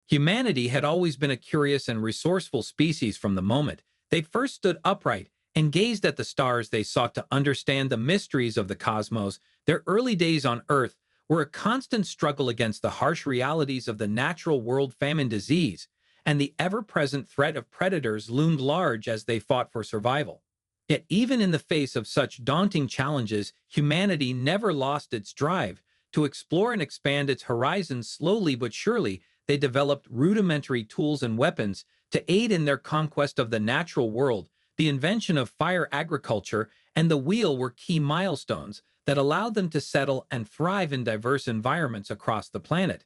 Humanity had always been a curious and resourceful species from the moment they first stood upright and gazed at the stars. They sought to understand the mysteries of the cosmos. Their early days on Earth were a constant struggle against the harsh realities of the natural world. Famine, disease, and the ever-present threat of predators loomed large as they fought for survival. Yet even in the face of such daunting challenges, humanity never lost its drive to explore and expand its horizons. Slowly but surely, they developed rudimentary tools and weapons to aid in their conquest of the natural world. The invention of fire, agriculture, and the wheel were key milestones that allowed them to settle and thrive in diverse environments across the planet.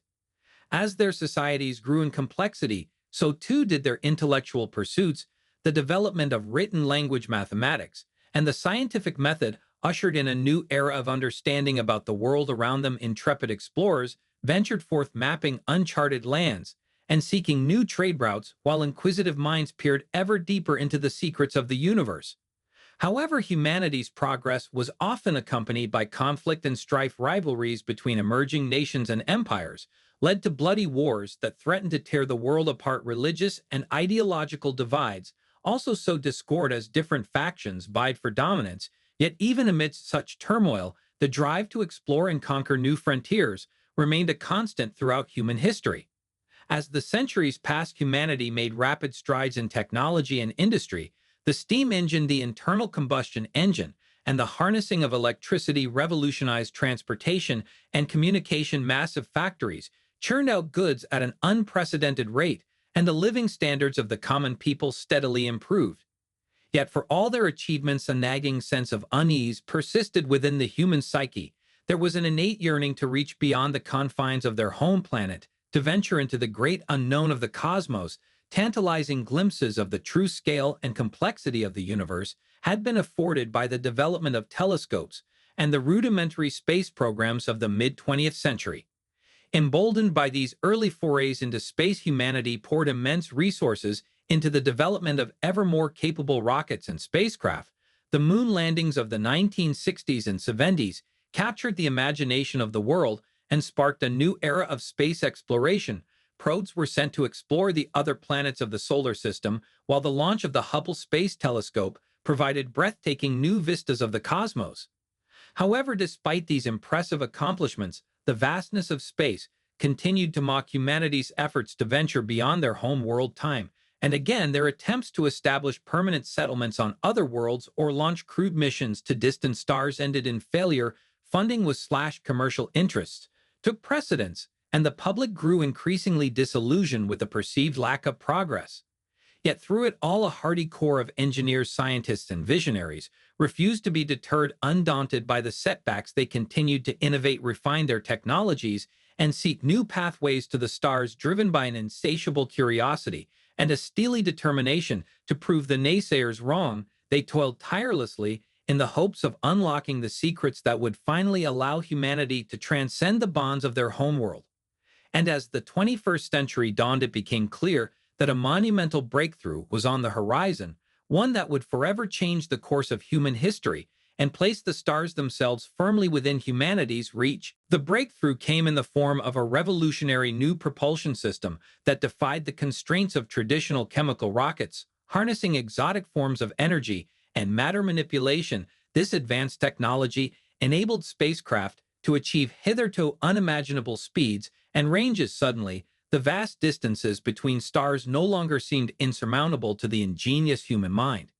As their societies grew in complexity, so too did their intellectual pursuits. The development of written language, mathematics, and the scientific method ushered in a new era of understanding about the world around them. Intrepid explorers ventured forth, mapping uncharted lands and seeking new trade routes, while inquisitive minds peered ever deeper into the secrets of the universe. However, humanity's progress was often accompanied by conflict and strife. Rivalries between emerging nations and empires led to bloody wars that threatened to tear the world apart. Religious and ideological divides also sowed discord as different factions vied for dominance. Yet even amidst such turmoil, the drive to explore and conquer new frontiers remained a constant throughout human history. As the centuries passed, humanity made rapid strides in technology and industry. The steam engine, the internal combustion engine, and the harnessing of electricity revolutionized transportation and communication. Massive factories churned out goods at an unprecedented rate, and the living standards of the common people steadily improved. Yet for all their achievements, a nagging sense of unease persisted within the human psyche. There was an innate yearning to reach beyond the confines of their home planet, to venture into the great unknown of the cosmos. Tantalizing glimpses of the true scale and complexity of the universe had been afforded by the development of telescopes and the rudimentary space programs of the mid-20th century. Emboldened by these early forays into space, humanity poured immense resources into the development of ever more capable rockets and spacecraft. The moon landings of the 1960s and 70s captured the imagination of the world and sparked a new era of space exploration. Probes were sent to explore the other planets of the solar system, while the launch of the Hubble Space Telescope provided breathtaking new vistas of the cosmos. However, despite these impressive accomplishments, the vastness of space continued to mock humanity's efforts to venture beyond their home world. Time and again, their attempts to establish permanent settlements on other worlds or launch crewed missions to distant stars ended in failure. Funding was slashed, commercial interests took precedence, and the public grew increasingly disillusioned with the perceived lack of progress. Yet through it all, a hardy core of engineers, scientists, and visionaries refused to be deterred. Undaunted by the setbacks, they continued to innovate, refine their technologies, and seek new pathways to the stars. Driven by an insatiable curiosity and a steely determination to prove the naysayers wrong, they toiled tirelessly in the hopes of unlocking the secrets that would finally allow humanity to transcend the bonds of their homeworld. And as the 21st century dawned, it became clear that a monumental breakthrough was on the horizon, one that would forever change the course of human history and place the stars themselves firmly within humanity's reach. The breakthrough came in the form of a revolutionary new propulsion system that defied the constraints of traditional chemical rockets. Harnessing exotic forms of energy and matter manipulation, this advanced technology enabled spacecraft to achieve hitherto unimaginable speeds and ranges. Suddenly, the vast distances between stars no longer seemed insurmountable to the ingenious human mind.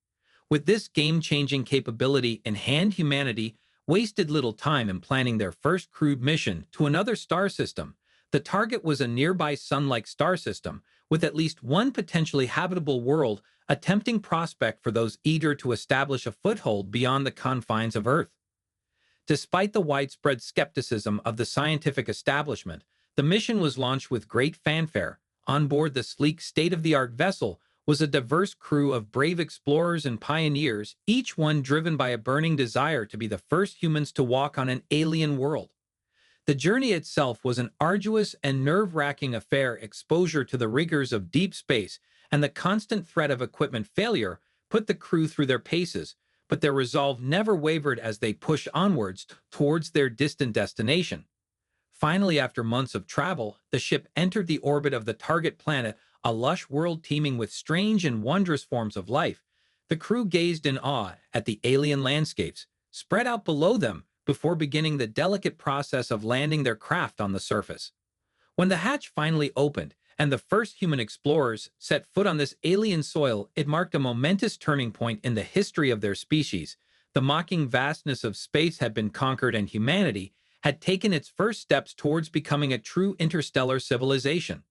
With this game-changing capability in hand, humanity wasted little time in planning their first crewed mission to another star system. The target was a nearby sun-like star system with at least one potentially habitable world, a tempting prospect for those eager to establish a foothold beyond the confines of Earth. Despite the widespread skepticism of the scientific establishment, the mission was launched with great fanfare. On board the sleek, state-of-the-art vessel was a diverse crew of brave explorers and pioneers, each one driven by a burning desire to be the first humans to walk on an alien world. The journey itself was an arduous and nerve-wracking affair. Exposure to the rigors of deep space and the constant threat of equipment failure put the crew through their paces, but their resolve never wavered as they pushed onwards towards their distant destination. Finally, after months of travel, the ship entered the orbit of the target planet, a lush world teeming with strange and wondrous forms of life. The crew gazed in awe at the alien landscapes spread out below them before beginning the delicate process of landing their craft on the surface. When the hatch finally opened and the first human explorers set foot on this alien soil, it marked a momentous turning point in the history of their species. The mocking vastness of space had been conquered, and humanity had taken its first steps towards becoming a true interstellar civilization.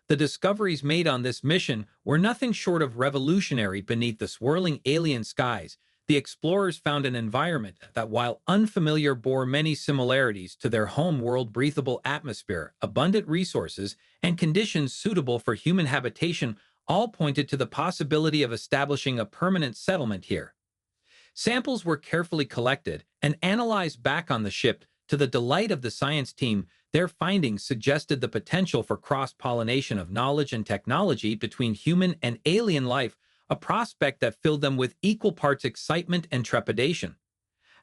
The discoveries made on this mission were nothing short of revolutionary. Beneath the swirling alien skies, the explorers found an environment that, while unfamiliar, bore many similarities to their home world: breathable atmosphere, abundant resources, and conditions suitable for human habitation all pointed to the possibility of establishing a permanent settlement here. Samples were carefully collected and analyzed back on the ship. To the delight of the science team, their findings suggested the potential for cross-pollination of knowledge and technology between human and alien life, a prospect that filled them with equal parts excitement and trepidation.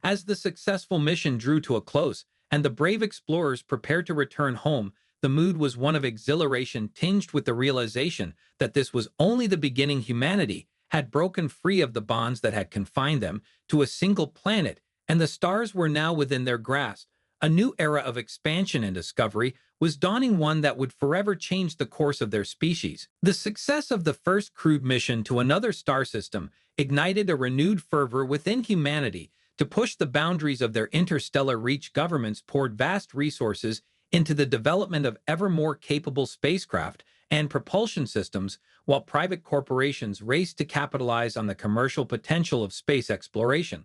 As the successful mission drew to a close and the brave explorers prepared to return home, the mood was one of exhilaration tinged with the realization that this was only the beginning. Humanity had broken free of the bonds that had confined them to a single planet, and the stars were now within their grasp. A new era of expansion and discovery was dawning, one that would forever change the course of their species. The success of the first crewed mission to another star system ignited a renewed fervor within humanity to push the boundaries of their interstellar reach. Governments poured vast resources into the development of ever more capable spacecraft and propulsion systems, while private corporations raced to capitalize on the commercial potential of space exploration.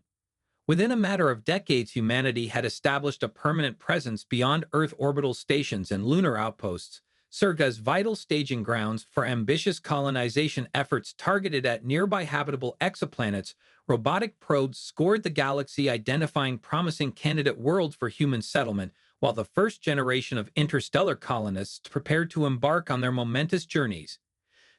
Within a matter of decades, humanity had established a permanent presence beyond Earth. Orbital stations and lunar outposts served as vital staging grounds for ambitious colonization efforts targeted at nearby habitable exoplanets. Robotic probes scoured the galaxy, identifying promising candidate worlds for human settlement, while the first generation of interstellar colonists prepared to embark on their momentous journeys.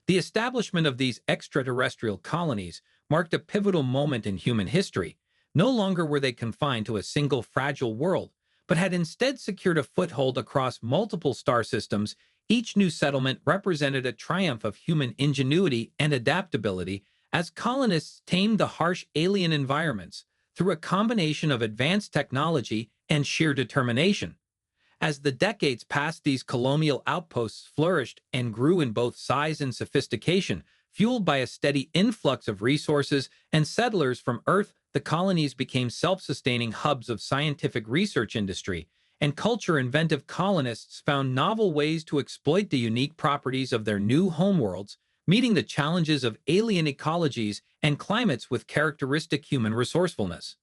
The establishment of these extraterrestrial colonies marked a pivotal moment in human history. No longer were they confined to a single fragile world, but had instead secured a foothold across multiple star systems. Each new settlement represented a triumph of human ingenuity and adaptability as colonists tamed the harsh alien environments through a combination of advanced technology and sheer determination. As the decades passed, these colonial outposts flourished and grew in both size and sophistication. Fueled by a steady influx of resources and settlers from Earth, the colonies became self-sustaining hubs of scientific research, industry, and culture. Inventive colonists found novel ways to exploit the unique properties of their new homeworlds, meeting the challenges of alien ecologies and climates with characteristic human resourcefulness.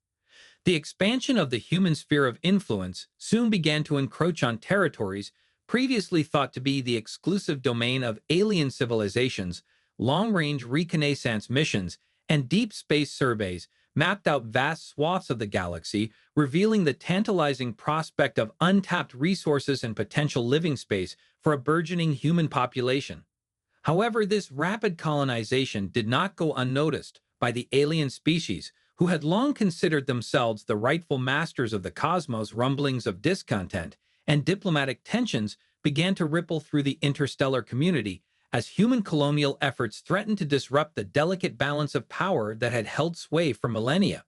The expansion of the human sphere of influence soon began to encroach on territories previously thought to be the exclusive domain of alien civilizations. Long-range reconnaissance missions and deep space surveys mapped out vast swaths of the galaxy, revealing the tantalizing prospect of untapped resources and potential living space for a burgeoning human population. However, this rapid colonization did not go unnoticed by the alien species, who had long considered themselves the rightful masters of the cosmos. Rumblings of discontent and diplomatic tensions began to ripple through the interstellar community as human colonial efforts threatened to disrupt the delicate balance of power that had held sway for millennia.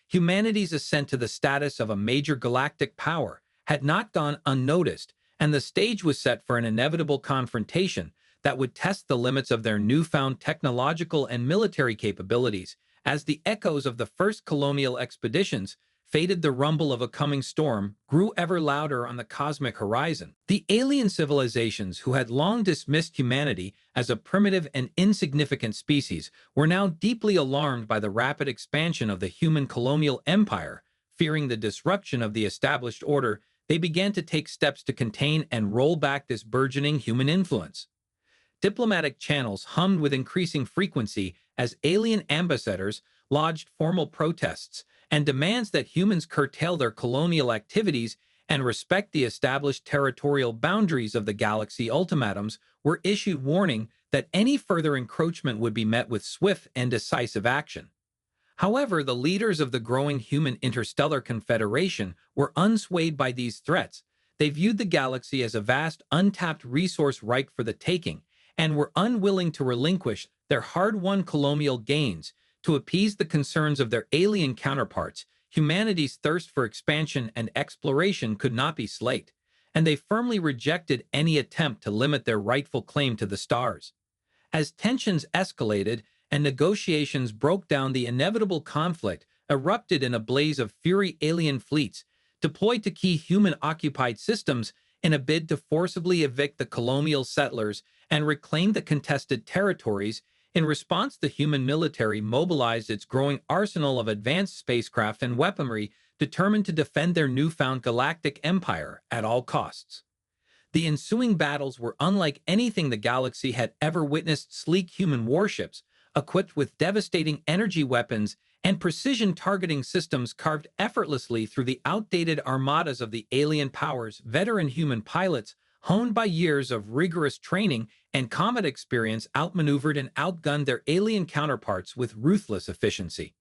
Humanity's ascent to the status of a major galactic power had not gone unnoticed, and the stage was set for an inevitable confrontation that would test the limits of their newfound technological and military capabilities. As the echoes of the first colonial expeditions faded, the rumble of a coming storm grew ever louder on the cosmic horizon. The alien civilizations, who had long dismissed humanity as a primitive and insignificant species, were now deeply alarmed by the rapid expansion of the human colonial empire. Fearing the disruption of the established order, they began to take steps to contain and roll back this burgeoning human influence. Diplomatic channels hummed with increasing frequency as alien ambassadors lodged formal protests and demands that humans curtail their colonial activities and respect the established territorial boundaries of the galaxy. Ultimatums were issued, warning that any further encroachment would be met with swift and decisive action. However, the leaders of the growing human interstellar confederation were unswayed by these threats. They viewed the galaxy as a vast, untapped resource ripe for the taking, and were unwilling to relinquish their hard-won colonial gains to appease the concerns of their alien counterparts. Humanity's thirst for expansion and exploration could not be slaked, and they firmly rejected any attempt to limit their rightful claim to the stars. As tensions escalated and negotiations broke down, the inevitable conflict erupted in a blaze of fury. Alien fleets deployed to key human-occupied systems in a bid to forcibly evict the colonial settlers and reclaim the contested territories. In response, the human military mobilized its growing arsenal of advanced spacecraft and weaponry, determined to defend their newfound galactic empire at all costs. The ensuing battles were unlike anything the galaxy had ever witnessed. Sleek human warships, equipped with devastating energy weapons and precision targeting systems, carved effortlessly through the outdated armadas of the alien powers. Veteran human pilots, honed by years of rigorous training and combat experience, outmaneuvered and outgunned their alien counterparts with ruthless efficiency.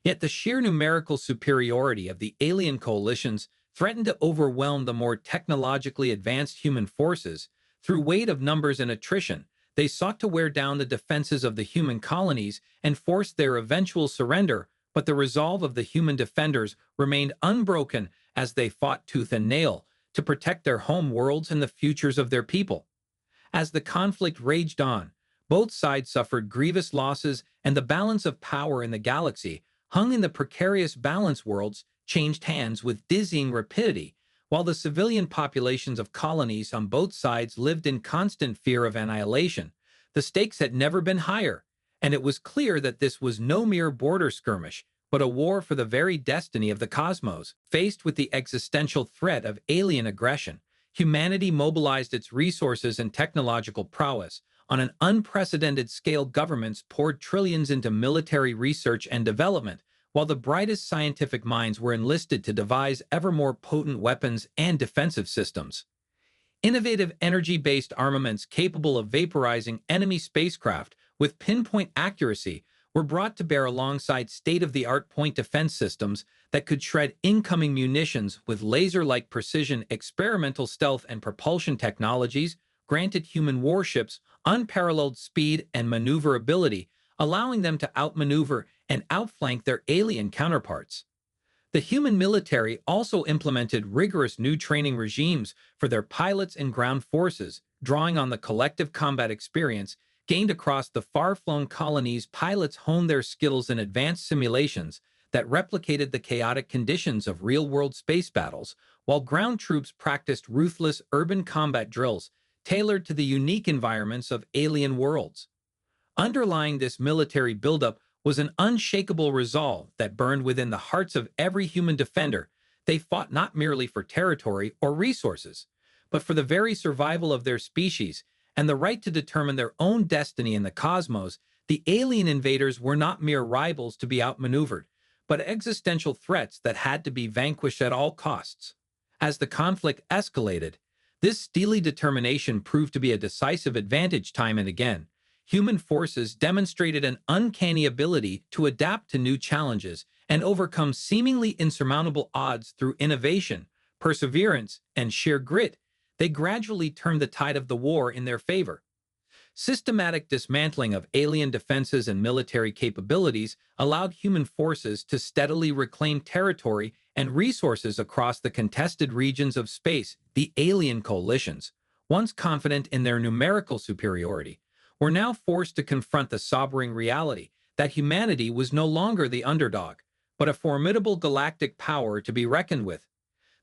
Yet the sheer numerical superiority of the alien coalitions threatened to overwhelm the more technologically advanced human forces. Through weight of numbers and attrition, they sought to wear down the defenses of the human colonies and force their eventual surrender, but the resolve of the human defenders remained unbroken as they fought tooth and nail to protect their home worlds and the futures of their people. As the conflict raged on, both sides suffered grievous losses, and the balance of power in the galaxy, hung in the precarious balance. Worlds changed hands with dizzying rapidity, while the civilian populations of colonies on both sides lived in constant fear of annihilation. The stakes had never been higher, and it was clear that this was no mere border skirmish, but a war for the very destiny of the cosmos. Faced with the existential threat of alien aggression, humanity mobilized its resources and technological prowess on an unprecedented scale. Governments poured trillions into military research and development, while the brightest scientific minds were enlisted to devise ever more potent weapons and defensive systems. Innovative energy-based armaments capable of vaporizing enemy spacecraft with pinpoint accuracy were brought to bear alongside state-of-the-art point defense systems that could shred incoming munitions with laser-like precision. Experimental stealth and propulsion technologies granted human warships unparalleled speed and maneuverability, allowing them to outmaneuver and outflank their alien counterparts. The human military also implemented rigorous new training regimes for their pilots and ground forces, drawing on the collective combat experience gained across the far-flung colonies. Pilots honed their skills in advanced simulations that replicated the chaotic conditions of real-world space battles, while ground troops practiced ruthless urban combat drills tailored to the unique environments of alien worlds. Underlying this military buildup was an unshakable resolve that burned within the hearts of every human defender. They fought not merely for territory or resources, but for the very survival of their species and the right to determine their own destiny in the cosmos. The alien invaders were not mere rivals to be outmaneuvered, but existential threats that had to be vanquished at all costs. As the conflict escalated, this steely determination proved to be a decisive advantage. Time and again, human forces demonstrated an uncanny ability to adapt to new challenges and overcome seemingly insurmountable odds. Through innovation, perseverance, and sheer grit, they gradually turned the tide of the war in their favor. Systematic dismantling of alien defenses and military capabilities allowed human forces to steadily reclaim territory and resources across the contested regions of space. The alien coalitions, once confident in their numerical superiority, were now forced to confront the sobering reality that humanity was no longer the underdog, but a formidable galactic power to be reckoned with.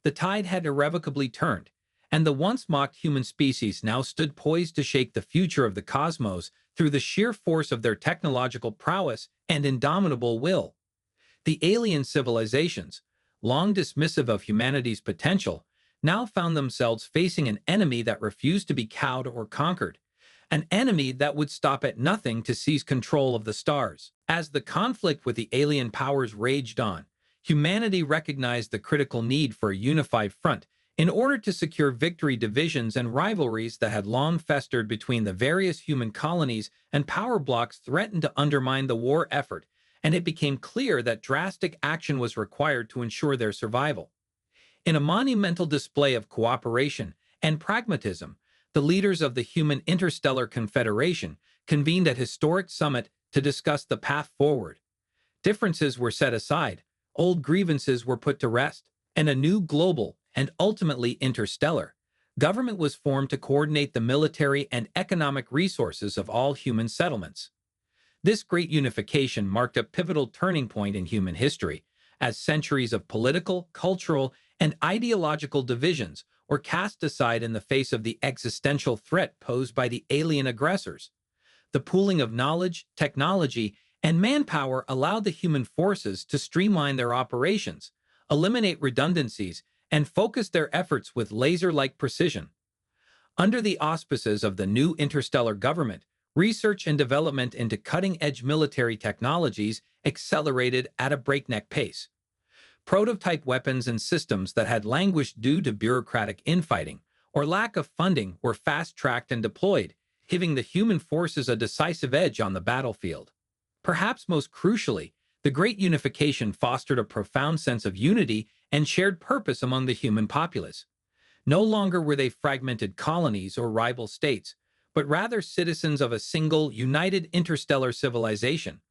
The tide had irrevocably turned, and the once mocked human species now stood poised to shake the future of the cosmos through the sheer force of their technological prowess and indomitable will. The alien civilizations, long dismissive of humanity's potential, now found themselves facing an enemy that refused to be cowed or conquered, an enemy that would stop at nothing to seize control of the stars. As the conflict with the alien powers raged on, humanity recognized the critical need for a unified front in order to secure victory. Divisions and rivalries that had long festered between the various human colonies and power blocks threatened to undermine the war effort, and it became clear that drastic action was required to ensure their survival. In a monumental display of cooperation and pragmatism, the leaders of the Human Interstellar Confederation convened a historic summit to discuss the path forward. Differences were set aside, old grievances were put to rest, and a new global, and ultimately interstellar, government was formed to coordinate the military and economic resources of all human settlements. This great unification marked a pivotal turning point in human history, as centuries of political, cultural, and ideological divisions were cast aside in the face of the existential threat posed by the alien aggressors. The pooling of knowledge, technology, and manpower allowed the human forces to streamline their operations, eliminate redundancies, and focus their efforts with laser-like precision. Under the auspices of the new interstellar government, research and development into cutting-edge military technologies accelerated at a breakneck pace. Prototype weapons and systems that had languished due to bureaucratic infighting or lack of funding were fast-tracked and deployed, giving the human forces a decisive edge on the battlefield. Perhaps most crucially, the Great Unification fostered a profound sense of unity and shared purpose among the human populace. No longer were they fragmented colonies or rival states, but rather citizens of a single, united interstellar civilization,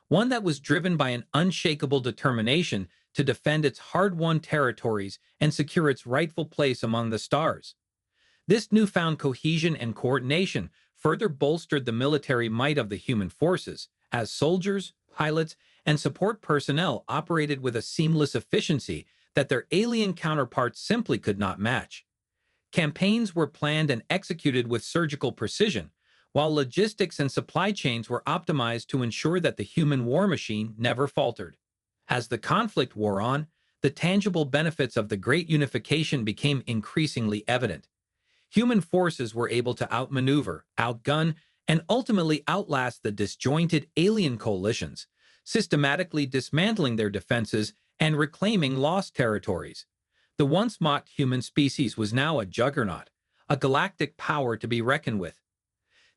one that was driven by an unshakable determination to defend its hard-won territories and secure its rightful place among the stars. This newfound cohesion and coordination further bolstered the military might of the human forces, as soldiers, pilots, and support personnel operated with a seamless efficiency that their alien counterparts simply could not match. Campaigns were planned and executed with surgical precision, while logistics and supply chains were optimized to ensure that the human war machine never faltered. As the conflict wore on, the tangible benefits of the Great Unification became increasingly evident. Human forces were able to outmaneuver, outgun, and ultimately outlast the disjointed alien coalitions, systematically dismantling their defenses and reclaiming lost territories. The once mocked human species was now a juggernaut, a galactic power to be reckoned with.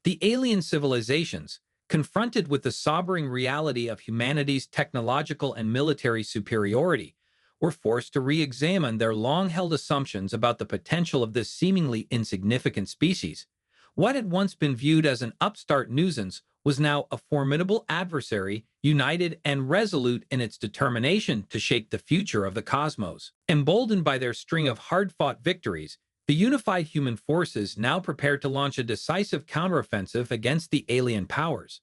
The alien civilizations, confronted with the sobering reality of humanity's technological and military superiority, were forced to re-examine their long-held assumptions about the potential of this seemingly insignificant species. What had once been viewed as an upstart nuisance was now a formidable adversary, united and resolute in its determination to shape the future of the cosmos. Emboldened by their string of hard-fought victories, the unified human forces now prepared to launch a decisive counteroffensive against the alien powers.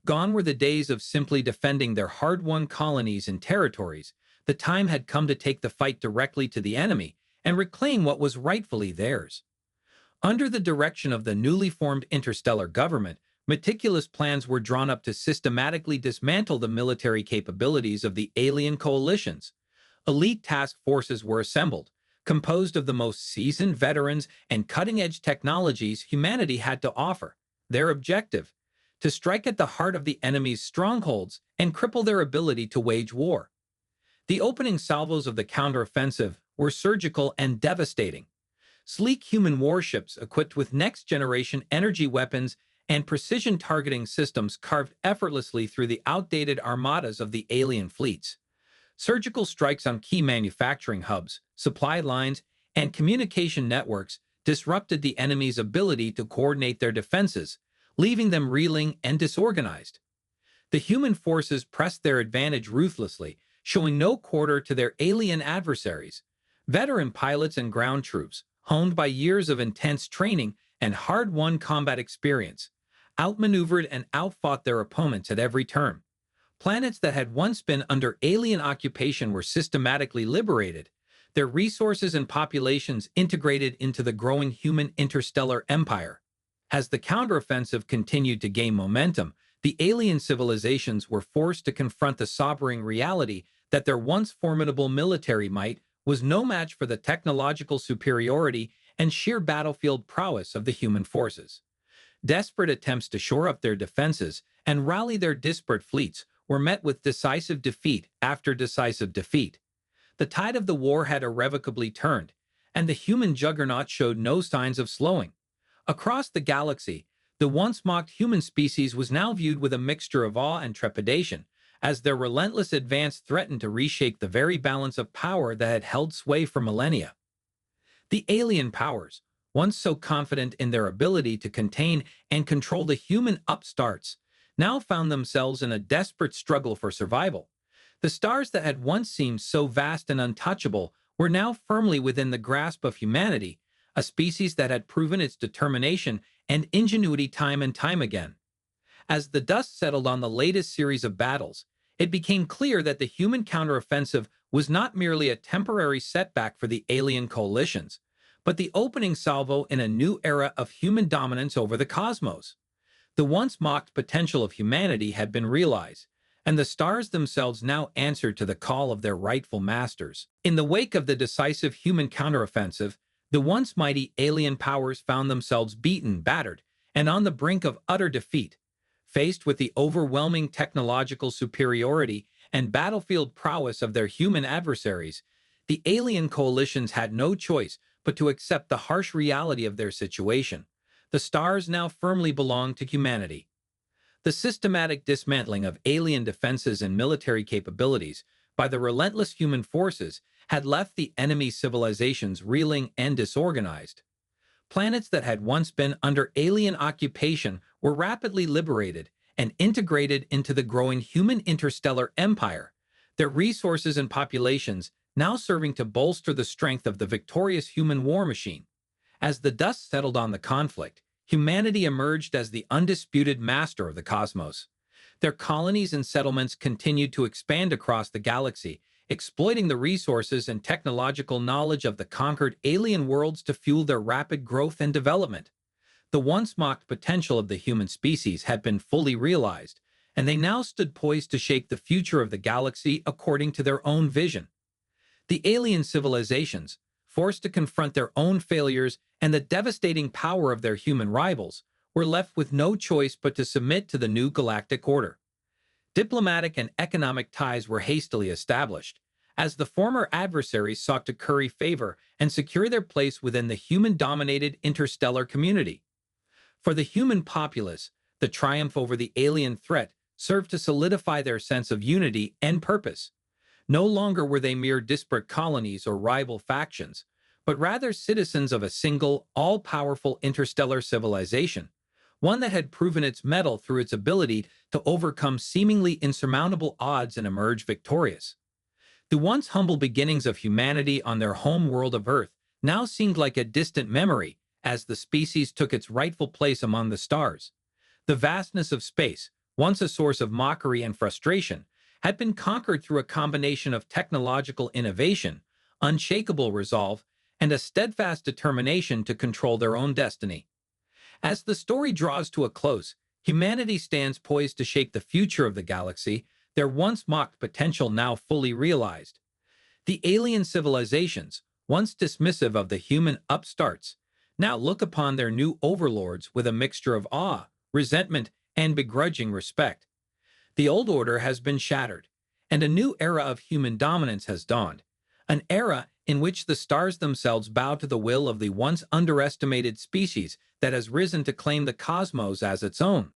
Gone were the days of simply defending their hard-won colonies and territories. The time had come to take the fight directly to the enemy and reclaim what was rightfully theirs. Under the direction of the newly formed interstellar government, meticulous plans were drawn up to systematically dismantle the military capabilities of the alien coalitions. Elite task forces were assembled, composed of the most seasoned veterans and cutting-edge technologies humanity had to offer. Their objective: to strike at the heart of the enemy's strongholds and cripple their ability to wage war. The opening salvos of the counteroffensive were surgical and devastating. Sleek human warships equipped with next-generation energy weapons and precision targeting systems carved effortlessly through the outdated armadas of the alien fleets. Surgical strikes on key manufacturing hubs, supply lines, and communication networks disrupted the enemy's ability to coordinate their defenses, leaving them reeling and disorganized. The human forces pressed their advantage ruthlessly, showing no quarter to their alien adversaries. Veteran pilots and ground troops, honed by years of intense training and hard-won combat experience, outmaneuvered and outfought their opponents at every turn. Planets that had once been under alien occupation were systematically liberated, their resources and populations integrated into the growing human interstellar empire. As the counteroffensive continued to gain momentum, the alien civilizations were forced to confront the sobering reality that their once formidable military might was no match for the technological superiority and sheer battlefield prowess of the human forces. Desperate attempts to shore up their defenses and rally their disparate fleets were met with decisive defeat after decisive defeat. The tide of the war had irrevocably turned, and the human juggernaut showed no signs of slowing. Across the galaxy, the once mocked human species was now viewed with a mixture of awe and trepidation, as their relentless advance threatened to reshape the very balance of power that had held sway for millennia. The alien powers, once so confident in their ability to contain and control the human upstarts, now found themselves in a desperate struggle for survival. The stars that had once seemed so vast and untouchable were now firmly within the grasp of humanity, a species that had proven its determination and ingenuity time and time again. As the dust settled on the latest series of battles, it became clear that the human counteroffensive was not merely a temporary setback for the alien coalitions, but the opening salvo in a new era of human dominance over the cosmos. The once mocked potential of humanity had been realized, and the stars themselves now answered to the call of their rightful masters. In the wake of the decisive human counteroffensive, the once mighty alien powers found themselves beaten, battered, and on the brink of utter defeat. Faced with the overwhelming technological superiority and battlefield prowess of their human adversaries, the alien coalitions had no choice but to accept the harsh reality of their situation. The stars now firmly belonged to humanity. The systematic dismantling of alien defenses and military capabilities by the relentless human forces had left the enemy civilizations reeling and disorganized. Planets that had once been under alien occupation were rapidly liberated and integrated into the growing human interstellar empire, their resources and populations now serving to bolster the strength of the victorious human war machine. As the dust settled on the conflict, humanity emerged as the undisputed master of the cosmos. Their colonies and settlements continued to expand across the galaxy, exploiting the resources and technological knowledge of the conquered alien worlds to fuel their rapid growth and development. The once mocked potential of the human species had been fully realized, and they now stood poised to shape the future of the galaxy according to their own vision. The alien civilizations, forced to confront their own failures and the devastating power of their human rivals, were left with no choice but to submit to the new galactic order. Diplomatic and economic ties were hastily established, as the former adversaries sought to curry favor and secure their place within the human-dominated interstellar community. For the human populace, the triumph over the alien threat served to solidify their sense of unity and purpose. No longer were they mere disparate colonies or rival factions, but rather citizens of a single, all-powerful interstellar civilization, one that had proven its mettle through its ability to overcome seemingly insurmountable odds and emerge victorious. The once humble beginnings of humanity on their home world of Earth now seemed like a distant memory as the species took its rightful place among the stars. The vastness of space, once a source of mockery and frustration, had been conquered through a combination of technological innovation, unshakable resolve, and a steadfast determination to control their own destiny. As the story draws to a close, humanity stands poised to shape the future of the galaxy, their once mocked potential now fully realized. The alien civilizations, once dismissive of the human upstarts, now look upon their new overlords with a mixture of awe, resentment, and begrudging respect. The old order has been shattered, and a new era of human dominance has dawned, an era in which the stars themselves bow to the will of the once underestimated species that has risen to claim the cosmos as its own.